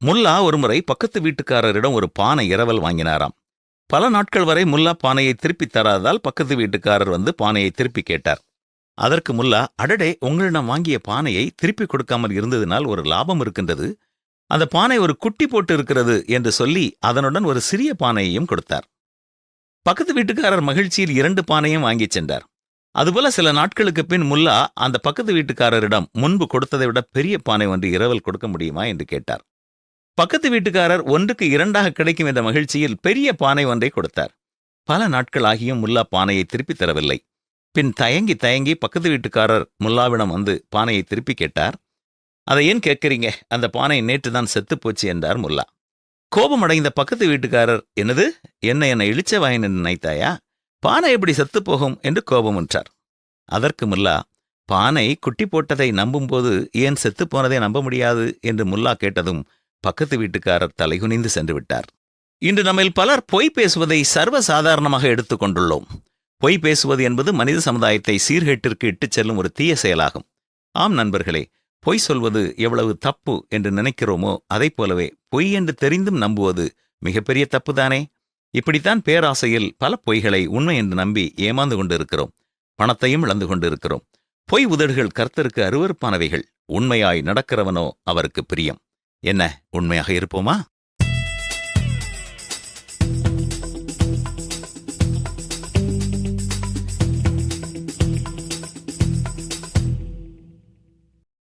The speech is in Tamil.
முல்லா ஒருமுறை பக்கத்து வீட்டுக்காரரிடம் ஒரு பானை இரவல் வாங்கினாராம். பல நாட்கள் வரை முல்லா பானையை திருப்பித் தராததால் பக்கத்து வீட்டுக்காரர் வந்து பானையை திருப்பி கேட்டார். அதற்கு முல்லா, அடடே, உங்களிடம் வாங்கிய பானையை திருப்பிக் கொடுக்காமல் இருந்ததினால் ஒரு லாபம் இருக்கின்றது. அந்த பானை ஒரு குட்டி போட்டு இருக்கிறது என்று சொல்லி அதனுடன் ஒரு சிறிய பானையையும் கொடுத்தார். பக்கத்து வீட்டுக்காரர் மகிழ்ச்சியில் 2 பானையும் வாங்கிச் சென்றார். அதுபோல சில நாட்களுக்கு பின் முல்லா அந்த பக்கத்து வீட்டுக்காரரிடம் முன்பு கொடுத்ததை விட பெரிய பானை ஒன்று இரவல் கொடுக்க முடியுமா என்று கேட்டார். பக்கத்து வீட்டுக்காரர் 1க்கு 2ஆக கிடைக்கும் என்ற மகிழ்ச்சியில் பெரிய பானை ஒன்றை கொடுத்தார். பல நாட்கள் ஆகியும் முல்லா பானையை திருப்பித் தரவில்லை. பின் தயங்கி தயங்கி பக்கத்து வீட்டுக்காரர் முல்லாவிடம் வந்து பானையை திருப்பி கேட்டார். அதை ஏன் கேட்கறீங்க? அந்த பானை நேற்று தான் செத்துப்போச்சு என்றார் முல்லா. கோபமடைந்த பக்கத்து வீட்டுக்காரர், என்னது, என்னை இழிச்சவாயன் என்று நினைத்தாயா? பானை எப்படி செத்துப்போகும் என்று கோபமுற்றார். அதற்கு முல்லா, பானை குட்டி போட்டதை நம்பும்போது ஏன் செத்துப்போனதை நம்ப முடியாது என்று முல்லா கேட்டதும் பக்கத்து வீட்டுக்காரர் தலைகுனிந்து சென்று விட்டார். இன்று நம்மில் பலர் பொய் பேசுவதை சர்வசாதாரணமாக எடுத்துக் கொண்டுள்ளோம். பொய் பேசுவது என்பது மனித சமுதாயத்தை சீர்கேட்டிற்கு இட்டுச் செல்லும் ஒரு தீய செயலாகும். ஆம் நண்பர்களே, பொய் சொல்வது எவ்வளவு தப்பு என்று நினைக்கிறோமோ அதைப் போலவே பொய் என்று தெரிந்தும் நம்புவது மிகப்பெரிய தப்புதானே. இப்படித்தான் பேராசையில் பல பொய்களை உண்மை என்று நம்பி ஏமாந்து கொண்டிருக்கிறோம். பணத்தையும் இழந்து கொண்டிருக்கிறோம். பொய் உதடுகள் கர்த்தருக்கு அருவருப்பானவைகள். உண்மையாய் நடக்கிறவனோ அவருக்கு பிரியம். என்ன, உண்மையாக இருப்போமா?